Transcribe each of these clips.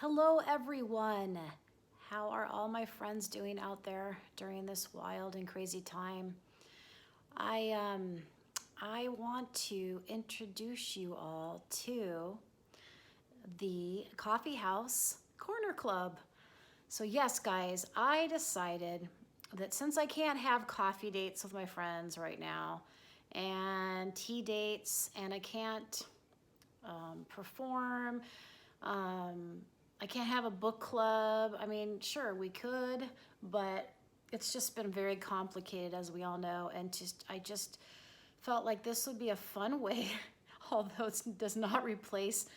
Hello, everyone. How are all my friends doing out there during this wild and crazy time? I um, I want to introduce you all to the Coffeehouse Corner Club. So yes, guys, I decided that since I can't have coffee dates with my friends right now, and tea dates, and I can't perform. I can't have a book club. I mean, sure, we could, but it's just been very complicated, as we all know. And I just felt like this would be a fun way, although it does not replace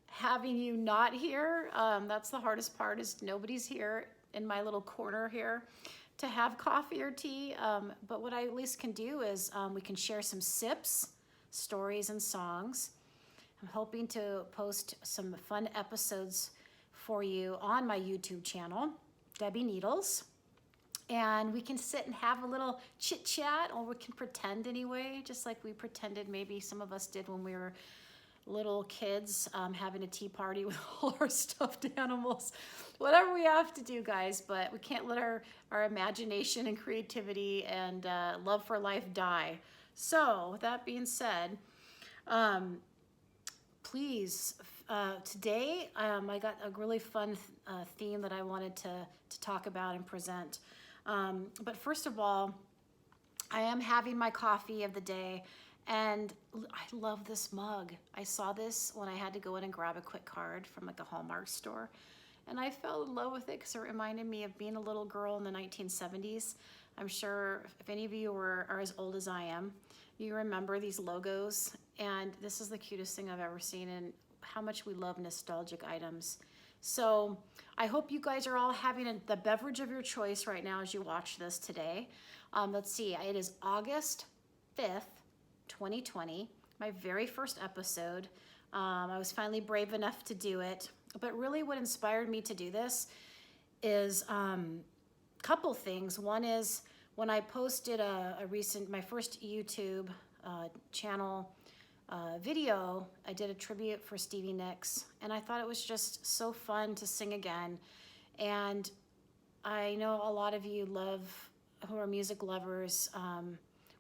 having you not here. That's the hardest part, is nobody's here in my little corner here to have coffee or tea. But what I at least can do is we can share some sips, stories, and songs. I'm hoping to post some fun episodes for you on my YouTube channel, Debby Needles. And we can sit and have a little chit chat, or we can pretend anyway, just like we pretended maybe some of us did when we were little kids, having a tea party with all our stuffed animals. Whatever we have to do, guys, but we can't let our imagination and creativity and love for life die. So with that being said, please, today I got a really fun theme that I wanted to talk about and present. But first of all, I am having my coffee of the day, and I love this mug. I saw this when I had to go in and grab a quick card from like a Hallmark store, and I fell in love with it because it reminded me of being a little girl in the 1970s. I'm sure if any of you are as old as I am, you remember these logos, and this is the cutest thing I've ever seen, and how much we love nostalgic items. So I hope you guys are all having the beverage of your choice right now as you watch this today. Let's see, it is August 5th, 2020, my very first episode. I was finally brave enough to do it, but really what inspired me to do this is a couple things. One is when I posted my first YouTube channel video, I did a tribute for Stevie Nicks, and I thought it was just so fun to sing again. And I know a lot of you who are music lovers,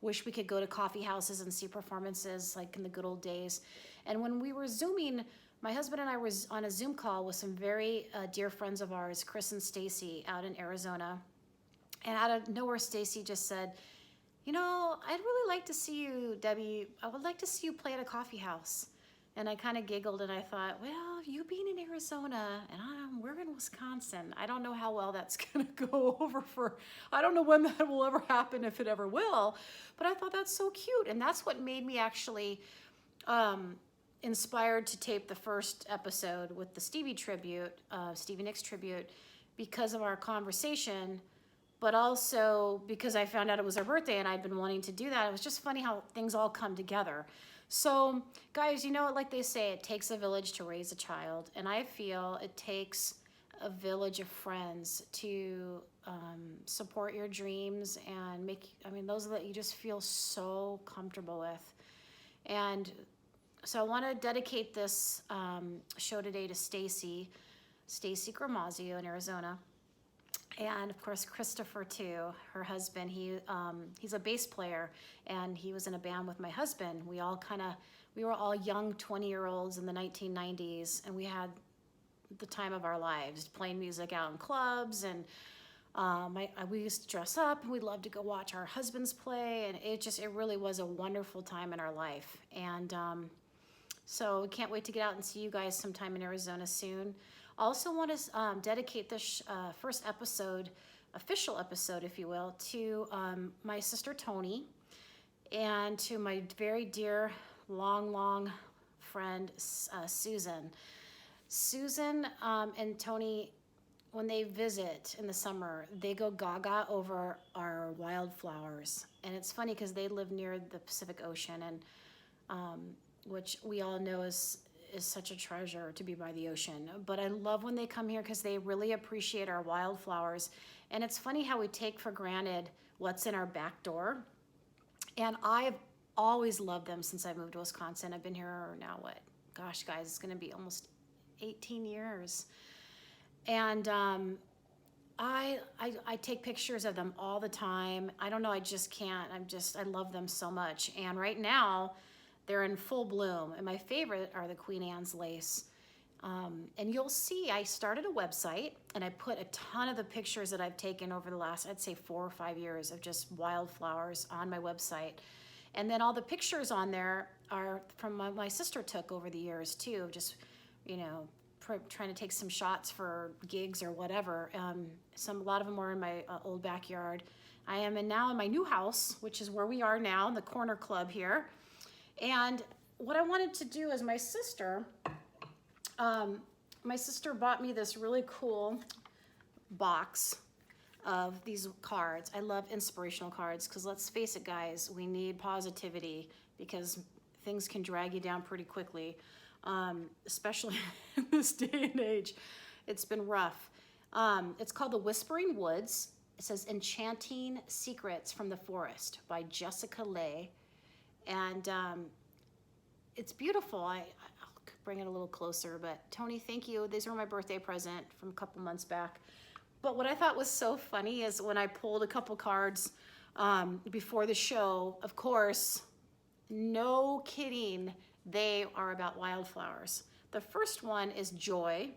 wish we could go to coffee houses and see performances like in the good old days. And when we were Zooming, my husband and I were on a Zoom call with some very dear friends of ours, Chris and Stacy, out in Arizona. And out of nowhere, Stacy just said, "You know, I'd really like to see you, Debbie. I would like to see you play at a coffee house." And I kind of giggled, and I thought, well, you being in Arizona and we're in Wisconsin, I don't know how well that's going to go over I don't know when that will ever happen, if it ever will. But I thought that's so cute. And that's what made me actually inspired to tape the first episode with the Stevie Nicks tribute, because of our conversation, but also because I found out it was her birthday and I'd been wanting to do that. It was just funny how things all come together. So guys, you know, like they say, it takes a village to raise a child, and I feel it takes a village of friends to support your dreams and those that you just feel so comfortable with. And so I want to dedicate this show today to Stacy Gramazio in Arizona. And of course, Christopher too, her husband. He's a bass player, and he was in a band with my husband. We were all young 20-year-olds in the 1990s, and we had the time of our lives playing music out in clubs. And we used to dress up, and we'd love to go watch our husbands play. And it really was a wonderful time in our life. And so we can't wait to get out and see you guys sometime in Arizona soon. Also want to dedicate this first episode, official episode, if you will, to my sister Tony, and to my very dear, long friend Susan. Susan and Tony, when they visit in the summer, they go gaga over our wildflowers. And it's funny because they live near the Pacific Ocean, and which we all know is such a treasure to be by the ocean. But I love when they come here because they really appreciate our wildflowers. And it's funny how we take for granted what's in our back door. And I've always loved them since I moved to Wisconsin. I've been here now, gosh, guys, it's going to be almost 18 years. And I take pictures of them all the time. I don't know, I just can't. I love them so much. And right now, they're in full bloom. And my favorite are the Queen Anne's lace. And you'll see, I started a website and I put a ton of the pictures that I've taken over the last, I'd say 4 or 5 years of just wildflowers on my website. And then all the pictures on there are from my sister took over the years too, just, you know, trying to take some shots for gigs or whatever. A lot of them were in my old backyard. I am now in my new house, which is where we are now, the Corner Club here. And what I wanted to do is my sister bought me this really cool box of these cards. I love inspirational cards because let's face it, guys, we need positivity because things can drag you down pretty quickly, especially in this day and age. It's been rough. It's called The Whispering Woods. It says Enchanting Secrets from the Forest by Jessica Lay. And it's beautiful. I'll bring it a little closer, but Tony, thank you. These were my birthday present from a couple months back. But what I thought was so funny is when I pulled a couple cards before the show, of course, no kidding, they are about wildflowers. The first one is joy,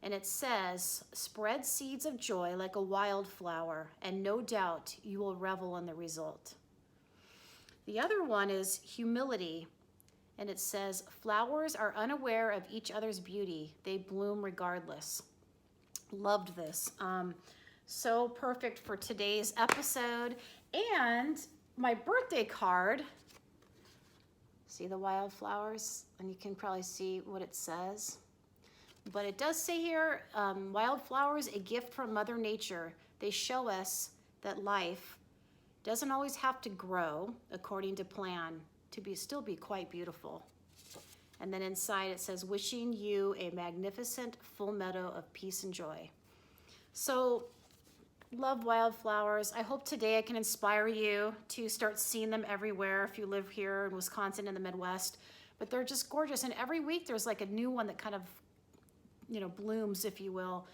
and it says, spread seeds of joy like a wildflower, and no doubt you will revel in the result. The other one is humility, and it says, flowers are unaware of each other's beauty. They bloom regardless. Loved this. So perfect for today's episode. And my birthday card, see the wildflowers? And you can probably see what it says. But it does say here, wildflowers, a gift from Mother Nature. They show us that life doesn't always have to grow according to plan to still be quite beautiful. And then inside it says, wishing you a magnificent full meadow of peace and joy. So, love wildflowers. I hope today I can inspire you to start seeing them everywhere if you live here in Wisconsin in the Midwest. But they're just gorgeous. And every week there's like a new one that kind of, you know, blooms, if you will,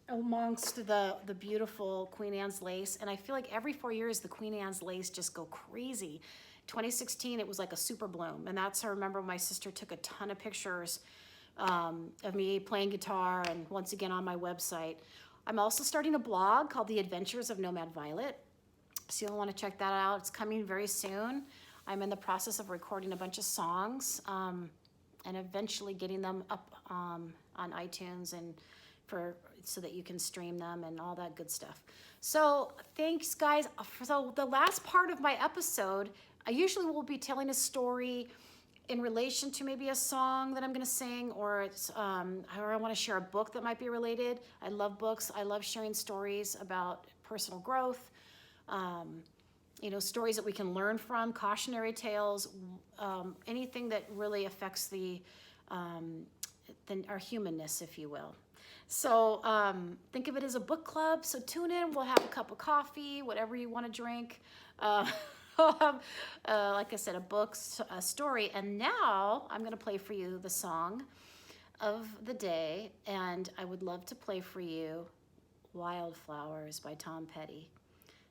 amongst the beautiful Queen Anne's lace. And I feel like every 4 years the Queen Anne's lace just go crazy. 2016, it was like a super bloom. And I remember my sister took a ton of pictures of me playing guitar, and once again on my website. I'm also starting a blog called The Adventures of Nomad Violet. So you'll want to check that out. It's coming very soon. I'm in the process of recording a bunch of songs and eventually getting them up on iTunes and so that you can stream them and all that good stuff. So thanks, guys. So the last part of my episode, I usually will be telling a story in relation to maybe a song that I'm going to sing, or I want to share a book that might be related. I love books. I love sharing stories about personal growth, you know, stories that we can learn from, cautionary tales, anything that really affects our humanness, if you will. So think of it as a book club. So tune in. We'll have a cup of coffee, whatever you want to drink. I'll have, like I said, a book, a story. And now I'm going to play for you the song of the day. And I would love to play for you Wildflowers by Tom Petty.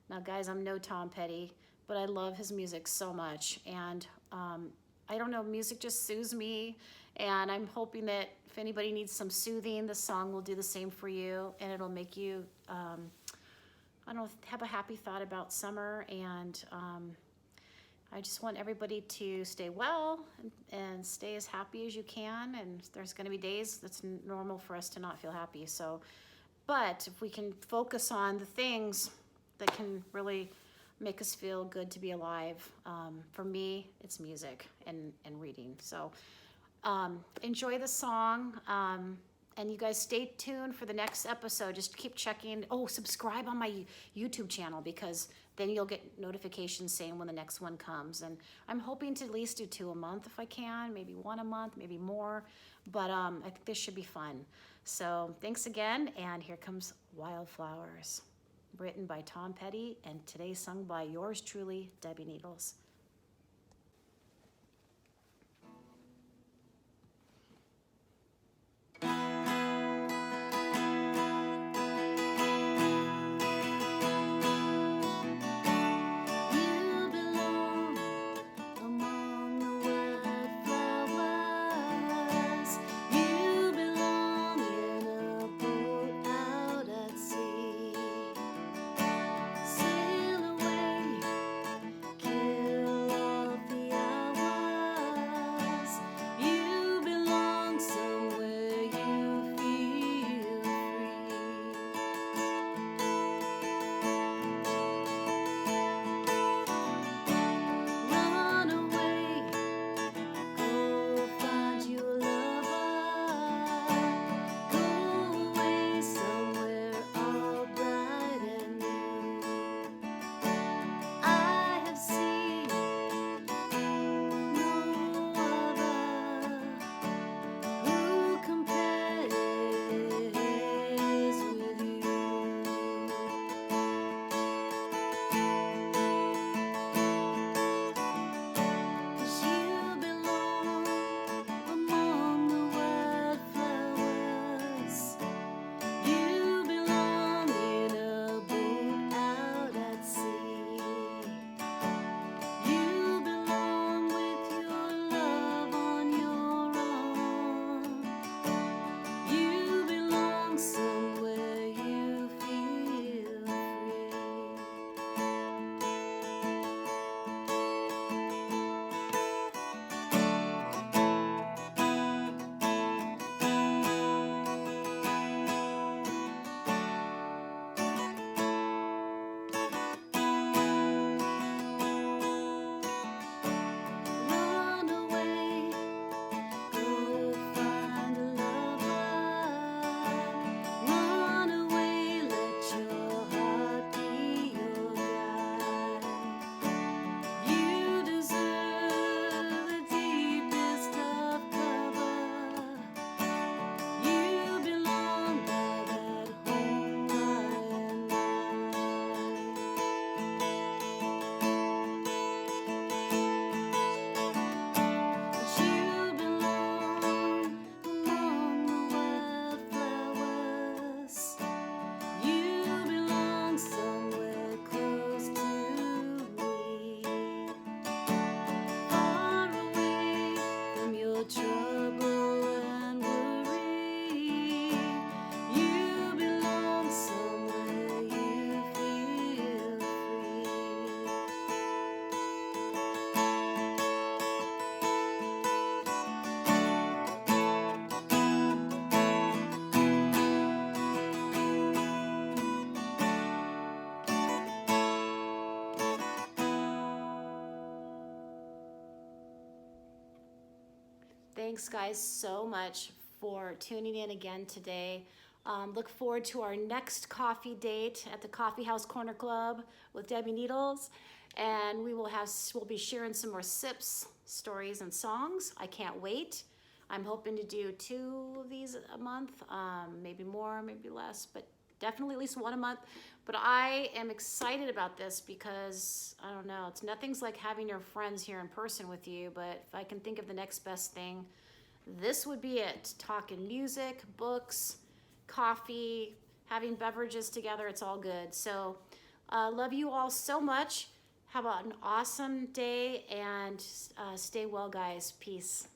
Now, guys, I'm no Tom Petty, but I love his music so much. And I don't know, music just soothes me. And I'm hoping that if anybody needs some soothing, the song will do the same for you. And it'll make you, I don't know, have a happy thought about summer. And I just want everybody to stay well and stay as happy as you can. And there's going to be days that's normal for us to not feel happy. So, but if we can focus on the things that can really make us feel good to be alive. For me, it's music and reading. So enjoy the song. And you guys stay tuned for the next episode. Just keep checking. Oh, subscribe on my YouTube channel, because then you'll get notifications saying when the next one comes. And I'm hoping to at least do 2 a month if I can, maybe 1 a month, maybe more. But I think this should be fun. So thanks again. And here comes Wildflowers, written by Tom Petty, and today sung by yours truly, Debby Needles. thanks guys so much for tuning in again today. Look forward to our next coffee date at the Coffeehouse Corner Club with Debby Needles. And we'll be sharing some more sips, stories, and songs. I can't wait. I'm hoping to do 2 of these a month, maybe more, maybe less, but definitely at least 1 a month. But I am excited about this because, I don't know, nothing's like having your friends here in person with you, but if I can think of the next best thing, this would be it. Talking music, books, coffee, having beverages together, it's all good. So love you all so much. Have an awesome day and stay well, guys. Peace.